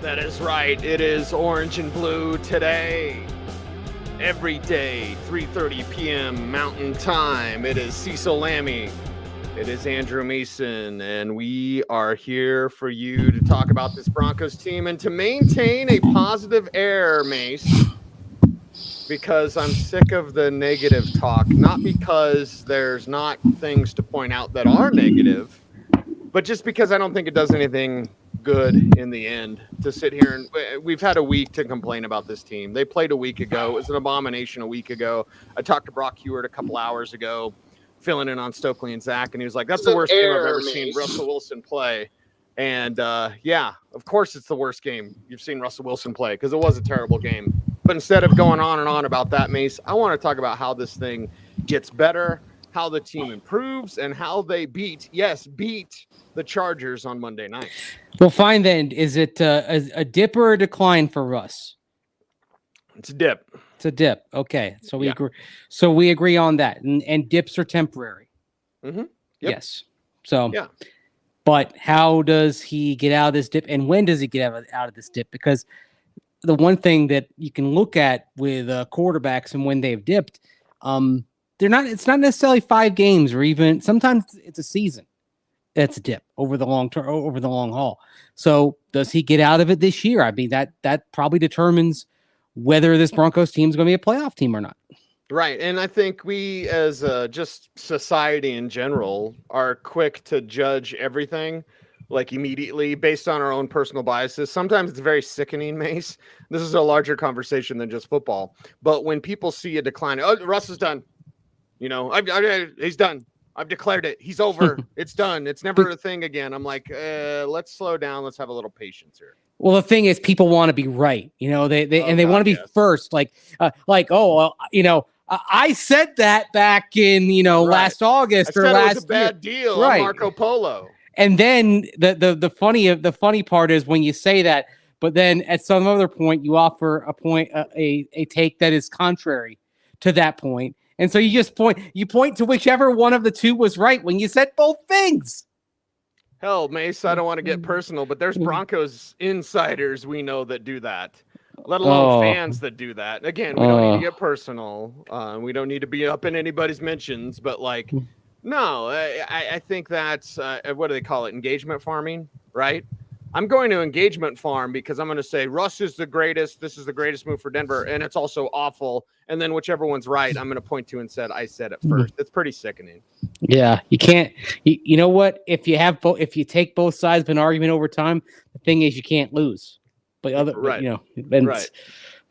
That is right. It is orange and blue today. Every day, 3:30 p.m. Mountain Time. It is Cecil Lammey. It is Andrew Mason, and we are here for you to talk about this Broncos team and to maintain a positive air, Mace, because I'm sick of the negative talk. Not because there's not things to point out that are negative, but just because I don't think it does anything good in the end to sit here and we've had a week to complain about this team. They played a week ago. It was an abomination a week ago. I talked to Brock Hewart a couple hours ago, filling in on Stokely and Zach, and he was like, that's the worst game I've ever seen Russell Wilson play. And yeah, of course it's the worst game you've seen Russell Wilson play because it was a terrible game. But instead of going on and on about that, Mace, I want to talk about how this thing gets better, how the team improves, and how they beat the Chargers on Monday night. Well, fine then. Is it a dip or a decline for Russ? It's a dip. It's a dip. Okay, so we agree. So we agree on that, and dips are temporary. Mm-hmm. Yep. Yes. So, but how does he get out of this dip, and when does he get out of this dip? Because the one thing that you can look at with quarterbacks and when they've dipped, they're not. It's not necessarily 5 games, or even sometimes it's a season. That's a dip over the long term, over the long haul. So does he get out of it this year? I mean, that probably determines whether this Broncos team is going to be a playoff team or not. Right. And I think we as just society in general are quick to judge everything like immediately based on our own personal biases. Sometimes it's very sickening, Mace. This is a larger conversation than just football. But when people see a decline, oh, Russ is done. You know, he's done. I've declared it. He's over. It's done. It's never a thing again. I'm like, let's slow down. Let's have a little patience here. Well, the thing is, people want to be right. You know, they want to be first. Like, I said that back in last August or last year. It was a bad deal, right? Marco Polo. And then the funny part is when you say that, but then at some other point you offer a take that is contrary to that point. And so you point to whichever one of the two was right when you said both things. Hell, Mace, I don't want to get personal, but there's Broncos insiders we know that do that, let alone fans that do that. Again, we don't need to get personal. We don't need to be up in anybody's mentions, but no, I think that's, what do they call it? Engagement farming, right? I'm going to engagement farm because I'm going to say Russ is the greatest. This is the greatest move for Denver, and it's also awful. And then whichever one's right, I'm going to point to and I said it first. It's pretty sickening. Yeah, you can't. You know what? If you take both sides of an argument over time, the thing is you can't lose. But right.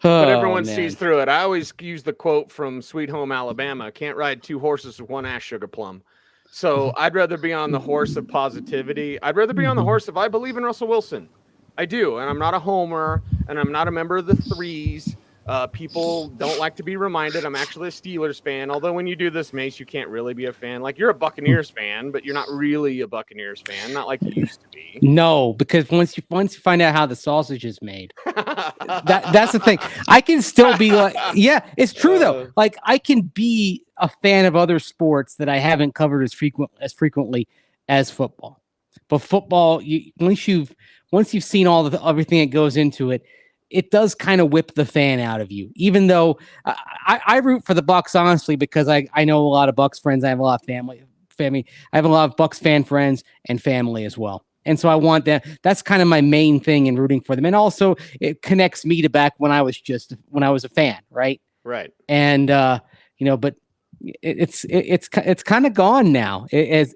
But everyone sees through it. I always use the quote from Sweet Home Alabama: "Can't ride 2 horses with one ass sugar plum." So I'd rather be on the horse of positivity. I'd rather be on the horse of I believe in Russell Wilson. I do. And I'm not a homer, and I'm not a member of the Threes. People don't like to be reminded I'm actually a Steelers fan. Although when you do this, Mace, you can't really be a fan. Like, you're a Buccaneers fan, but you're not really a Buccaneers fan. Not like you used to be. No, because once you find out how the sausage is made, that's the thing. I can still be like, yeah, it's true though. Like, I can be a fan of other sports that I haven't covered as frequently as football. But football, once you've seen everything that goes into it, it does kind of whip the fan out of you. Even though I root for the Bucs, honestly, because I know a lot of Bucs friends. I have a lot of family. I have a lot of Bucs fan friends and family as well. And so I want that. That's kind of my main thing in rooting for them. And also it connects me to back when I was a fan. Right. Right. And, but it's kind of gone now as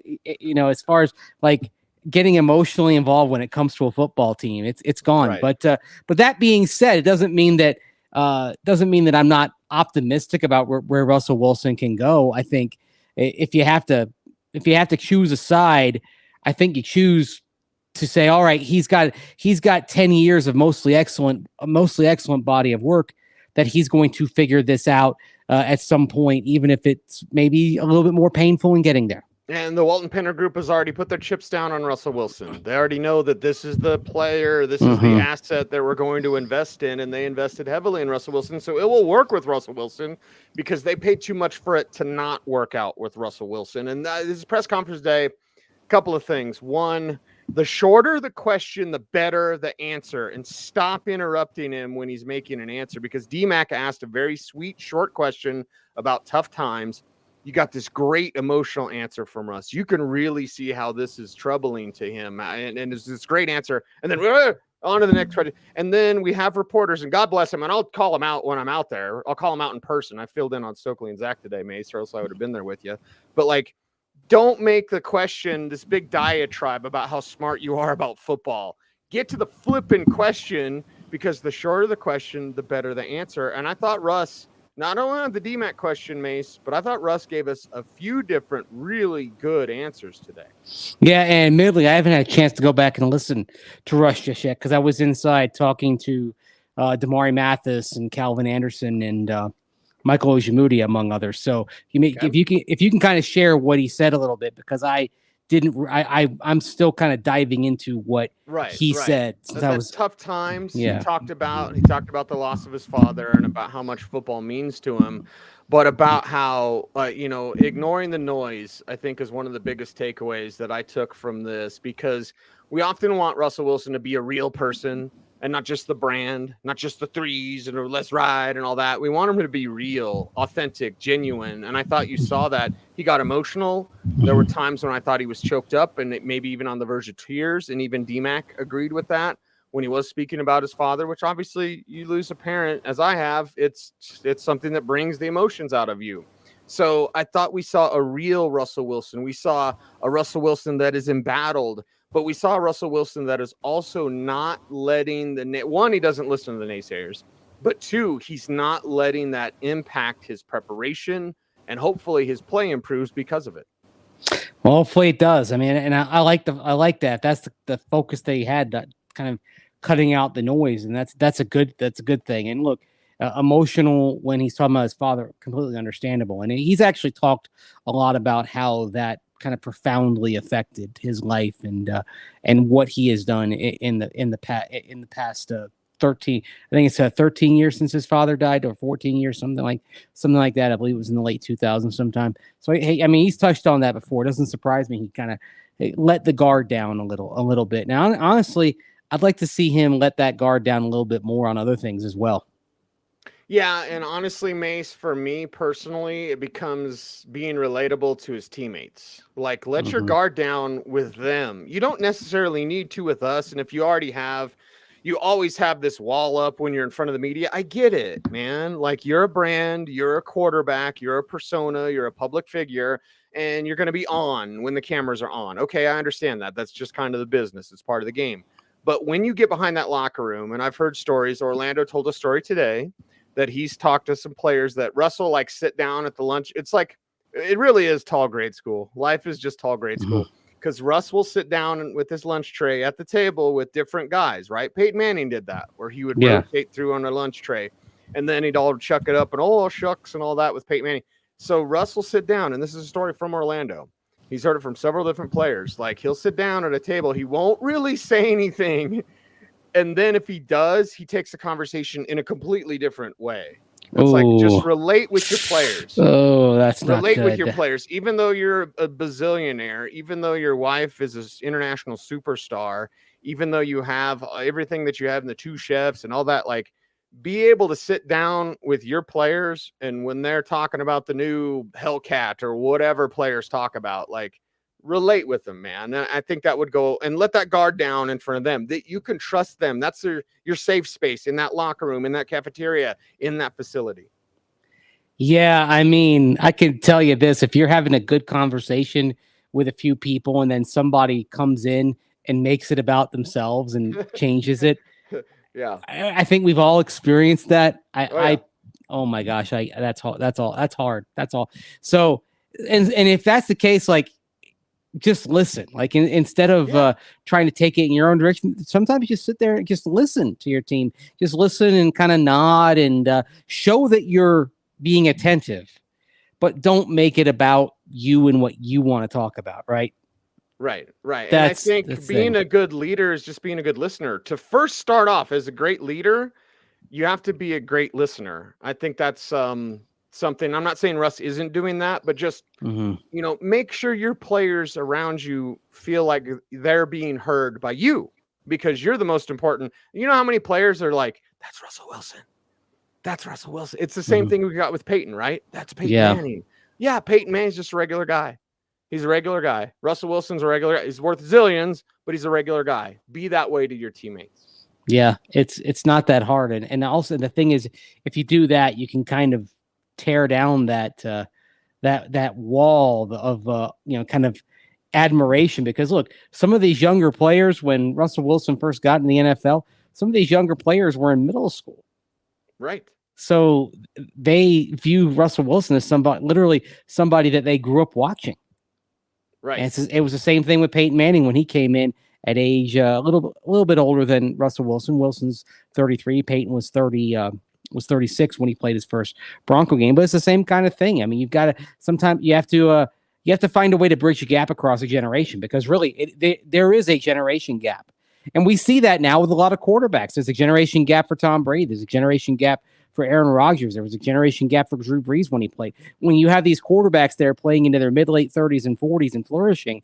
far as like getting emotionally involved when it comes to a football team. It's gone. Right. But that being said, it doesn't mean that I'm not optimistic about where Russell Wilson can go. I think if you have to choose a side, I think you choose to say, all right, he's got 10 years of mostly excellent body of work that he's going to figure this out at some point, even if it's maybe a little bit more painful in getting there. And the Walton Penner Group has already put their chips down on Russell Wilson. They already know that this is the player, this is the asset that we're going to invest in, and they invested heavily in Russell Wilson. So it will work with Russell Wilson because they paid too much for it to not work out with Russell Wilson. And this is press conference day. A couple of things. One, The shorter the question, the better the answer. And stop interrupting him when he's making an answer, because D-Mac asked a very sweet, short question about tough times. You got this great emotional answer from Russ. You can really see how this is troubling to him. And it's this great answer. And then on to the next question. And then we have reporters, and God bless him. And I'll call him out when I'm out there. I'll call him out in person. I filled in on Stokely and Zach today, Mace, or else I would have been there with you. But like, don't make the question this big diatribe about how smart you are about football. Get to the flipping question, because the shorter the question, the better the answer. And I thought Russ, not only on the DMAC question, Mace, but I thought Russ gave us a few different really good answers today. Yeah, and admittedly, I haven't had a chance to go back and listen to Russ just yet, because I was inside talking to Damari Mathis and Calvin Anderson and Michael Ojemudia, among others. So if you can kind of share what he said a little bit, because I'm still kind of diving into what he said. Since that was tough times. Yeah. He talked about the loss of his father and about how much football means to him, but about how ignoring the noise, I think, is one of the biggest takeaways that I took from this, because we often want Russell Wilson to be a real person and not just the brand, not just the threes and let's ride and all that. We want him to be real, authentic, genuine. And I thought you saw that. He got emotional. There were times when I thought he was choked up and maybe even on the verge of tears. And even DMAC agreed with that when he was speaking about his father, which obviously you lose a parent, as I have. It's something that brings the emotions out of you. So I thought we saw a real Russell Wilson. We saw a Russell Wilson that is embattled. But we saw Russell Wilson that is also not letting one, he doesn't listen to the naysayers, but two, he's not letting that impact his preparation, and hopefully his play improves because of it. Well, hopefully it does. I mean, and I like that. That's the focus that he had, that kind of cutting out the noise, and that's a good thing. And look, emotional when he's talking about his father, completely understandable. And he's actually talked a lot about how that kind of profoundly affected his life and what he has done in the past 13. I think it's 13 years since his father died, or 14 years, something like that. I believe it was in the late 2000s sometime. So hey, I mean, he's touched on that before. It doesn't surprise me. He kind of let the guard down a little bit. Now, honestly, I'd like to see him let that guard down a little bit more on other things as well. Yeah, and honestly, Mace, for me personally, it becomes being relatable to his teammates. Like, let your guard down with them. You don't necessarily need to with us. And if you already have, you always have this wall up when you're in front of the media. I get it, man. Like, you're a brand, you're a quarterback, you're a persona, you're a public figure, and you're going to be on when the cameras are on. Okay, I understand that. That's just kind of the business. It's part of the game. But when you get behind that locker room, and I've heard stories, Orlando told a story today, that he's talked to some players that Russell like sit down at the lunch. It's like, it really is tall grade school. Life is just tall grade school, because Russ will sit down with his lunch tray at the table with different guys, right? Peyton Manning did that, where he would rotate through on a lunch tray, and then he'd all chuck it up and shucks and all that with Peyton Manning. So Russ will sit down, and this is a story from Orlando. He's heard it from several different players. Like, he'll sit down at a table. He won't really say anything. And then if he does, he takes the conversation in a completely different way. It's like, just relate with your players. That's not relate good. with your players. Even though you're a bazillionaire, even though your wife is an international superstar, even though you have everything that you have in the two chefs and all that, like, be able to sit down with your players, and when they're talking about the new Hellcat or whatever players talk about, like, relate with them, man. And I think that would go, and let that guard down in front of them, that you can trust them. That's your safe space in that locker room, in that cafeteria, in that facility. Yeah, I mean, I can tell you this: if you're having a good conversation with a few people, and then somebody comes in and makes it about themselves and changes it, yeah, I think we've all experienced that. Oh my gosh, that's hard. That's all. So, and if that's the case, like, just listen. Like, instead of trying to take it in your own direction, sometimes you just sit there and just listen to your team. Just listen and kind of nod and show that you're being attentive, but don't make it about you and what you want to talk about. Right. And I think being a good leader is just being a good listener. To first start off as a great leader, you have to be a great listener. I think that's something. I'm not saying Russ isn't doing that, but just, make sure your players around you feel like they're being heard by you, because you're the most important. You know how many players are like, that's Russell Wilson. That's Russell Wilson. It's the same thing we got with Peyton, right? That's Peyton Manning. Yeah, Peyton Manning's just a regular guy. He's a regular guy. Russell Wilson's a regular guy. He's worth zillions, but he's a regular guy. Be that way to your teammates. Yeah, it's not that hard. And also the thing is, if you do that, you can kind of tear down that wall of kind of admiration, because look, some of these younger players, when Russell Wilson first got in the NFL, some of these younger players were in middle school. Right. So they view Russell Wilson as literally somebody that they grew up watching. Right. And it was the same thing with Peyton Manning when he came in at age a little bit older than Russell Wilson. Wilson's 33. Peyton was 36 when he played his first Bronco game. But it's the same kind of thing. I mean, you've got to sometimes you have to find a way to bridge a gap across a generation, because really there is a generation gap, and we see that now with a lot of quarterbacks. There's a generation gap for Tom Brady. There's a generation gap for Aaron Rodgers. There was a generation gap for Drew Brees when he played. When you have these quarterbacks that are playing into their mid-late 30s and 40s and flourishing,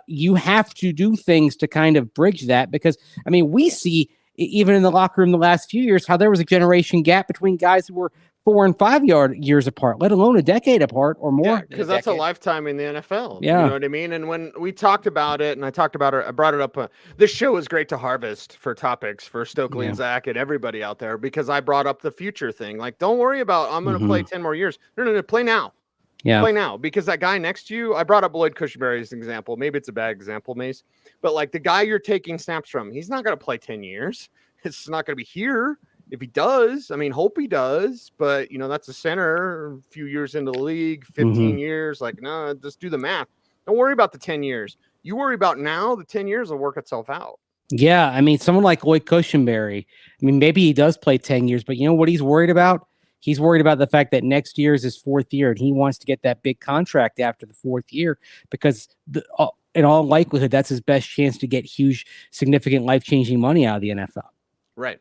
you have to do things to kind of bridge that, because, I mean, we see even in the locker room the last few years how there was a generation gap between guys who were 4 and 5 years apart, let alone a decade apart or more. Yeah, because that's a lifetime in the NFL. Yeah. You know what I mean? And when we talked about it, and I brought it up. This show is great to harvest for topics for Stokely and Zach and everybody out there, because I brought up the future thing. Like, don't worry about, I'm going to play 10 more years. No, play now. Yeah. Play now, because that guy next to you, I brought up Lloyd Cushenberry as an example. Maybe it's a bad example, Mace, but like the guy you're taking snaps from, he's not going to play 10 years. It's not going to be here. If he does, I mean, hope he does, but that's a center a few years into the league, 15 years. Like, no, just do the math. Don't worry about the 10 years. You worry about now. The 10 years will work itself out. Yeah. I mean, someone like Lloyd Cushenberry, I mean, maybe he does play 10 years, but you know what he's worried about? He's worried about the fact that next year is his 4th year, and he wants to get that big contract after the 4th year, because in all likelihood, that's his best chance to get huge, significant, life-changing money out of the NFL. Right.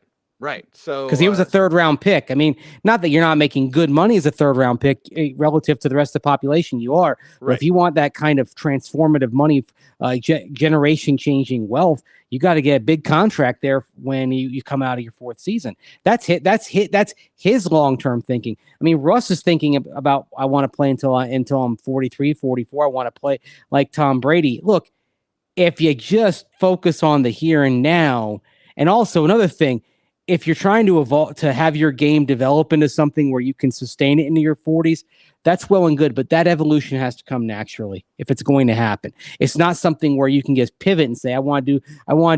So, because he was a 3rd-round pick. I mean, not that you're not making good money as a 3rd-round pick relative to the rest of the population, you are. Right. But if you want that kind of transformative money, generation-changing wealth, you got to get a big contract there when you come out of your 4th season. That's his long-term thinking. I mean, Russ is thinking about, I want to play until I'm 43, 44. I want to play like Tom Brady. Look, if you just focus on the here and now, and also another thing, if you're trying to evolve, to have your game develop into something where you can sustain it into your 40s, that's well and good, but that evolution has to come naturally if it's going to happen. It's not something where you can just pivot and say, I want to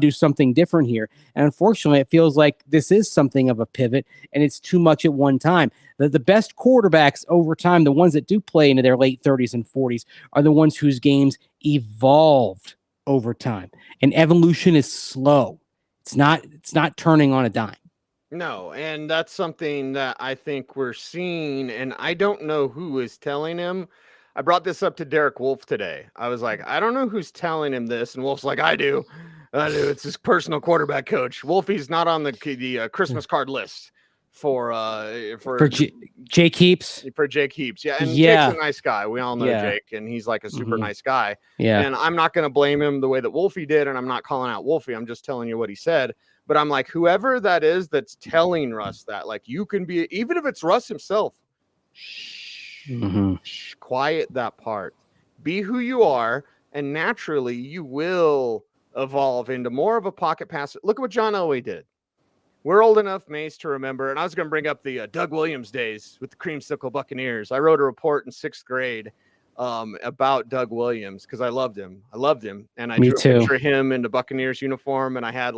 do something different here. And unfortunately, it feels like this is something of a pivot, and it's too much at one time. The best quarterbacks over time, the ones that do play into their late 30s and 40s, are the ones whose games evolved over time. And evolution is slow. It's not turning on a dime. No, and that's something that I think we're seeing, and I don't know who is telling him. I brought this up to Derek Wolf today. I was like, I don't know who's telling him this, and Wolf's like, I do. It's his personal quarterback coach. Wolfie's not on the Christmas card list for Jake Heaps. For Jake Heaps, yeah, and Jake's a nice guy. We all know Jake, and he's like a super nice guy. Yeah, and I'm not going to blame him the way that Wolfie did, and I'm not calling out Wolfie. I'm just telling you what he said. But I'm like, whoever that is that's telling Russ that, like, you can be, even if it's Russ himself, quiet that part. Be who you are, and naturally you will evolve into more of a pocket passer. Look at what John Elway did. We're old enough, Mace, to remember, and I was going to bring up the Doug Williams days with the Creamsicle Buccaneers. I wrote a report in 6th grade about Doug Williams because I loved him. And I drew a picture of him in the Buccaneers uniform, and I had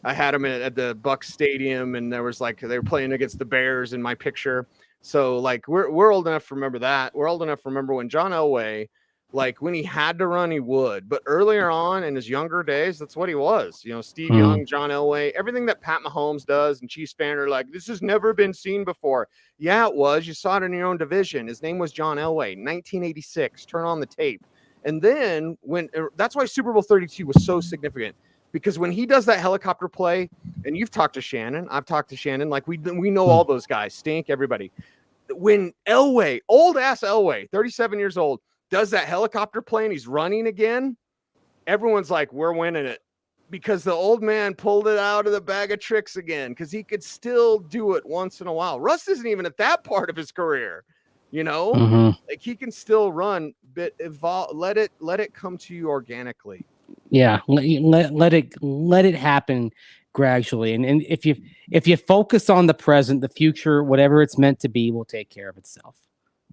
I had him at the Bucs Stadium, and there was they were playing against the Bears in my picture. So we're old enough to remember that. We're old enough to remember when John Elway, when he had to run, he would. But earlier on in his younger days, that's what he was. Steve Young, John Elway, everything that Pat Mahomes does and Chiefs fan are like, this has never been seen before. Yeah, it was. You saw it in your own division. His name was John Elway, 1986. Turn on the tape. And then that's why Super Bowl 32 was so significant, because when he does that helicopter play, and you've talked to Shannon, I've talked to Shannon, we know all those guys, Stink, everybody. when Elway, old ass Elway, 37 years old, does that helicopter plane, he's running again. Everyone's like, we're winning it, because the old man pulled it out of the bag of tricks again, because he could still do it once in a while. Russ isn't even at that part of his career, like he can still run, but evolve. Let it come to you organically. Yeah, let it happen gradually, and if you focus on the present, the future, whatever it's meant to be, will take care of itself.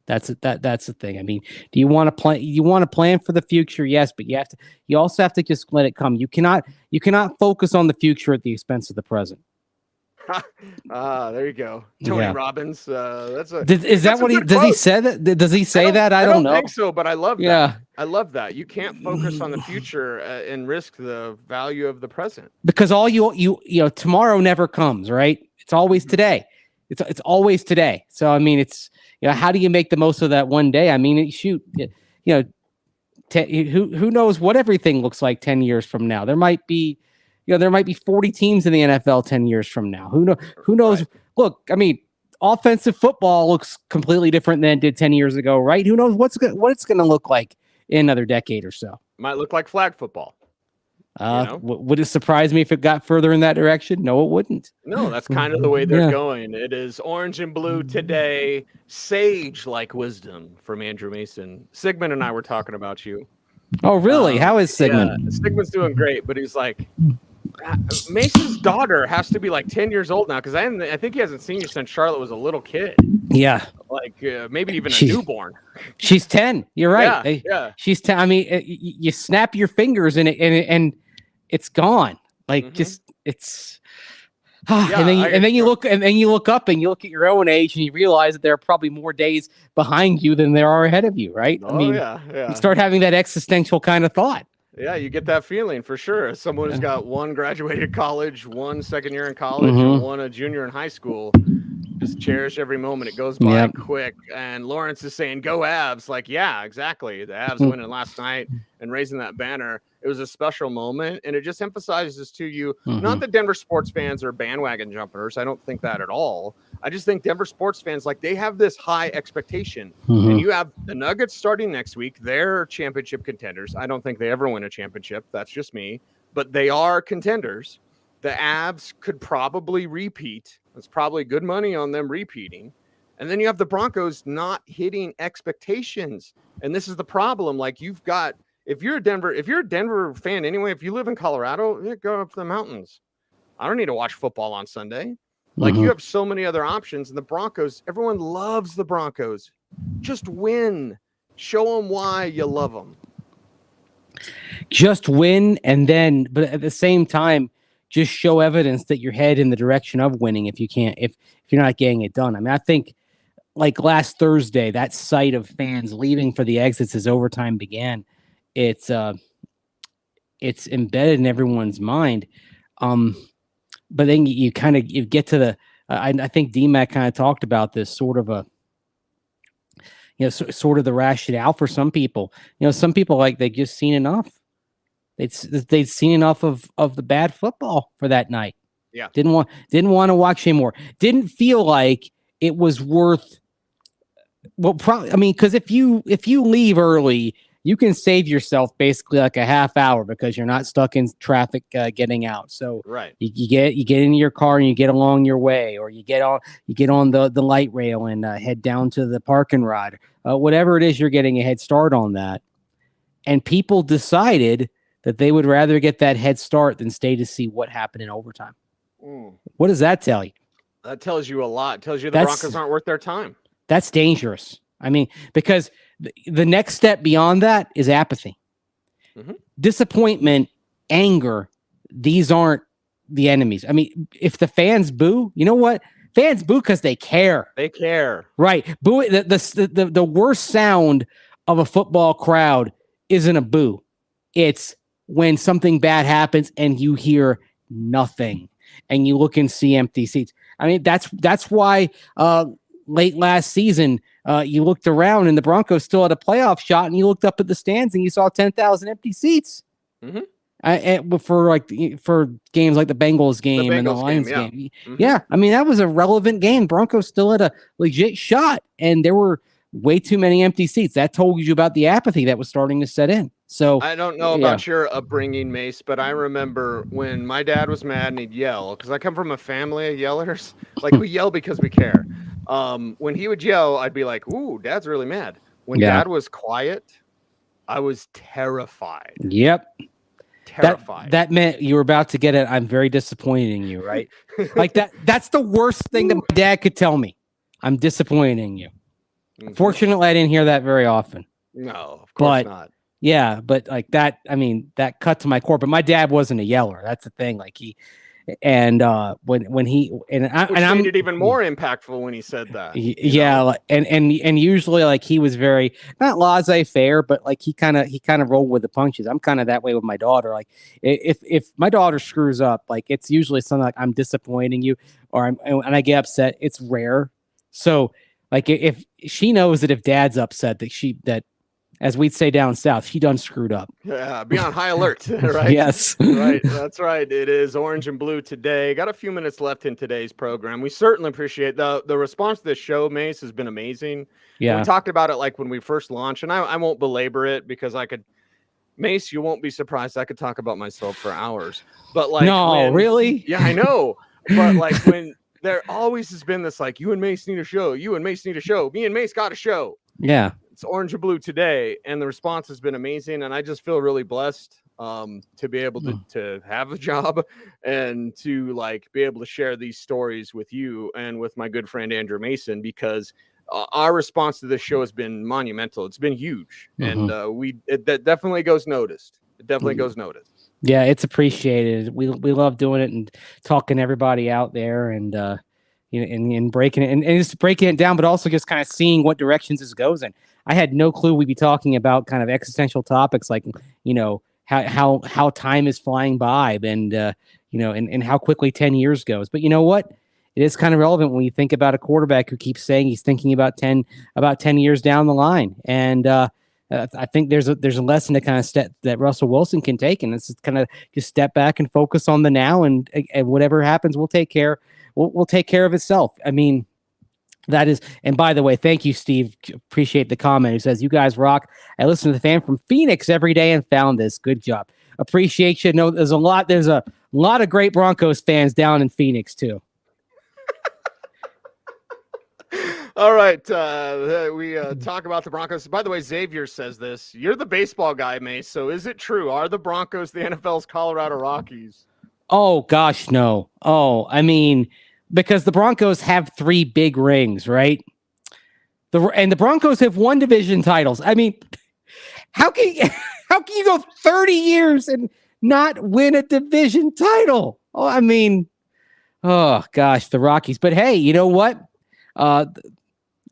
That's the thing. I mean, do you want to plan? You want to plan for the future, yes, but you also have to just let it come. You cannot focus on the future at the expense of the present. There you go, Tony Robbins. Does he say that? Does he say that? I don't know. Think so, but I love that. I love that. You can't focus on the future and risk the value of the present, because all you tomorrow never comes, right? It's always today. It's always today. So I mean, it's how do you make the most of that one day? I mean, who knows what everything looks like 10 years from now? There might be 40 teams in the NFL 10 years from now. Who knows? Right. Look, I mean, offensive football looks completely different than it did 10 years ago, right? Who knows what it's going to look like in another decade or so? Might look like flag football. Would it surprise me if it got further in that direction? No, it wouldn't. No, that's kind of the way they're going. It is orange and blue today. Sage like wisdom from Andrew Mason. Sigmund and I were talking about you. Oh, really? How is Sigmund? Yeah, Sigmund's doing great, but he's like, Mason's daughter has to be like 10 years old now, because I think he hasn't seen you since Charlotte was a little kid. Yeah. Like maybe even a newborn. She's 10. You're right. Yeah. She's 10. I mean, you snap your fingers and it's gone. Like it's. And then you look up and you look at your own age and you realize that there are probably more days behind you than there are ahead of you, right? Oh, I mean, yeah. You start having that existential kind of thought. Yeah, you get that feeling for sure. As someone who's got one graduated college, one second year in college, and one a junior in high school, just cherish every moment. It goes by quick. And Lawrence is saying, go Avs. Like, yeah, exactly. The Avs winning last night and raising that banner. It was a special moment, and it just emphasizes to you, not that Denver sports fans are bandwagon jumpers. I don't think that at all. I just think Denver sports fans, like, they have this high expectation. And you have the Nuggets starting next week. They're championship contenders. I don't think they ever win a championship. That's just me. But they are contenders. The Avs could probably repeat. That's probably good money on them repeating. And then you have the Broncos not hitting expectations. And this is the problem. Like, you've got, if you're a Denver fan anyway, if you live in Colorado, go up to the mountains. I don't need to watch football on Sunday. Like, you have so many other options. And the Broncos, everyone loves the Broncos. Just win. Show them why you love them. Just win, and then, but at the same time, just show evidence that you're headed in the direction of winning. If you're not getting it done, I mean, I think like last Thursday, that sight of fans leaving for the exits as overtime began, it's embedded in everyone's mind. But then you get to the, I think DMAC kind of talked about this sort of sort of the rationale for some people. Some people, like, they just seen enough. They'd seen enough of the bad football for that night. Yeah. Didn't want to watch anymore. Didn't feel like it was worth. Well, probably. I mean, because if you leave early, you can save yourself basically like a half hour because you're not stuck in traffic getting out. So right. You get into your car and you get along your way, or you get on the light rail and head down to the parking rod. Whatever it is, you're getting a head start on that. And people decided that they would rather get that head start than stay to see what happened in overtime. What does that tell you? That tells you a lot. It tells you the Broncos aren't worth their time. That's dangerous. I mean, because the next step beyond that is apathy. Disappointment, anger. These aren't the enemies. I mean, if the fans boo, you know what? Fans boo because they care. They care. Right. Boo. The worst sound of a football crowd isn't a boo. It's when something bad happens and you hear nothing and you look and see empty seats. I mean, that's why late last season, you looked around and the Broncos still had a playoff shot, and you looked up at the stands and you saw 10,000 empty seats. For games like the Bengals game and the Lions game. Mm-hmm. Yeah, I mean, that was a relevant game. Broncos still had a legit shot, and there were way too many empty seats. That told you about the apathy that was starting to set in. So I don't know about your upbringing, Mace, but I remember when my dad was mad and he'd yell, because I come from a family of yellers. Like, we yell because we care. When he would yell, I'd be like, ooh, Dad's really mad. When Dad was quiet, I was terrified. Yep. Terrified. That meant you were about to get it. I'm very disappointed in you, right? Like that's the worst thing that my dad could tell me. I'm disappointed in you. Mm-hmm. Fortunately, I didn't hear that very often. No, of course not. Yeah, but like that, I mean, that cut to my core. But my dad wasn't a yeller. That's the thing. Like when he made it even more impactful when he said that. Yeah, and usually like he was very not laissez-faire, but like he kind of rolled with the punches. I'm kind of that way with my daughter. Like if my daughter screws up, like it's usually something like I'm disappointing you, and I get upset. It's rare. So like if she knows that if Dad's upset that as we'd say down south, she done screwed up. Yeah, be on high alert, right? Yes. Right, that's right. It is Orange and Blue today. Got a few minutes left in today's program. We certainly appreciate the response to this show, Mace, has been amazing. Yeah. We talked about it like when we first launched, and I won't belabor it because Mace, you won't be surprised. I could talk about myself for hours. But like really? Yeah, I know. But like when there always has been this like, you and Mace need a show, you and Mace need a show, me and Mace got a show. Yeah. It's Orange and Blue today, and the response has been amazing, and I just feel really blessed to be able to have a job and to like be able to share these stories with you and with my good friend Andrew Mason, because our response to this show has been monumental. It's been huge, and that definitely goes noticed. It definitely goes noticed. Yeah, it's appreciated. We love doing it and talking to everybody out there, and and breaking it and just breaking it down, but also just kind of seeing what directions this goes in. I had no clue we'd be talking about kind of existential topics like, how time is flying by and, and how quickly 10 years goes. But you know what? It is kind of relevant when you think about a quarterback who keeps saying he's thinking about 10 years down the line. And I think there's a lesson to kind of step that Russell Wilson can take, and it's kind of just step back and focus on the now, and whatever happens, we'll take care. We'll take care of itself. I mean, that is, and by the way, thank you, Steve. Appreciate the comment. Who says, "You guys rock." I listen to the fan from Phoenix every day and found this. Good job. Appreciate you. No, there's a lot of great Broncos fans down in Phoenix too. All right, we talk about the Broncos. By the way, Xavier says this. You're the baseball guy, Mace. So is it true? Are the Broncos the NFL's Colorado Rockies? Oh gosh, no. Oh, I mean, because the Broncos have 3 big rings, right? The Broncos have won division titles. I mean, how can you go 30 years and not win a division title? Oh, I mean, oh gosh, the Rockies. But hey, you know what?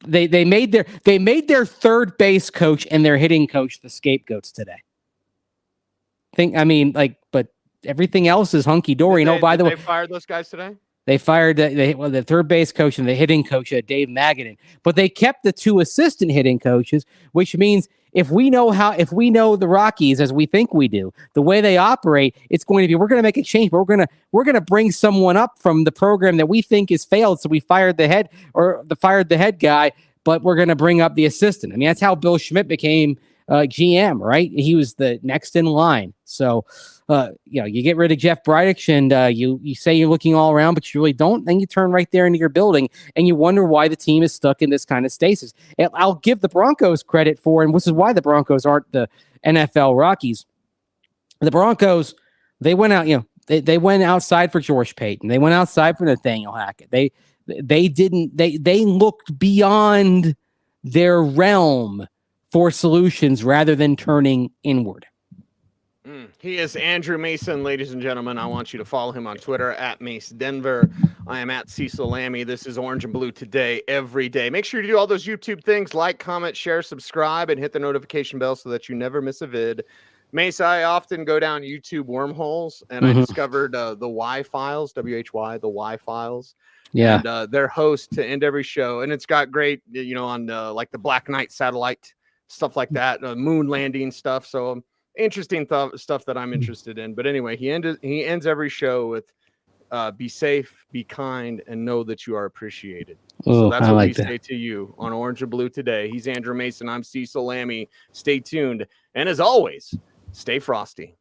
They made their third base coach and their hitting coach the scapegoats today. But everything else is hunky dory. By the way, they fired those guys today. They fired the third base coach and the hitting coach, Dave Magadan, but they kept the 2 assistant hitting coaches, which means if we know the Rockies as we think we do, the way they operate, it's going to be, we're going to make a change, but we're going to bring someone up from the program that we think has failed. So we fired the head guy, but we're going to bring up the assistant. I mean, that's how Bill Schmidt became GM, right? He was the next in line. So, you get rid of Jeff Bridich and you say you're looking all around, but you really don't. Then you turn right there into your building and you wonder why the team is stuck in this kind of stasis. And I'll give the Broncos credit for, and this is why the Broncos aren't the NFL Rockies. The Broncos, they went out, they went outside for George Payton. They went outside for Nathaniel Hackett. They looked beyond their realm for solutions rather than turning inward. He is Andrew Mason, ladies and gentlemen. I want you to follow him on Twitter at Mace Denver. I am at Cecil Lammey. This is Orange and Blue today, every day. Make sure you do all those YouTube things, like, comment, share, subscribe, and hit the notification bell so that you never miss a vid. Mace, I often go down YouTube wormholes, and I discovered the Y Files, WHY, the Y Files. Yeah. And their host to end every show. And it's got great, on like the Black Knight satellite, stuff like that, moon landing stuff. So interesting stuff that I'm interested in. But anyway, he ends every show with be safe, be kind, and know that you are appreciated. So that's what we say to you on Orange and Blue today. He's Andrew Mason. I'm Cecil Lammey. Stay tuned. And as always, stay frosty.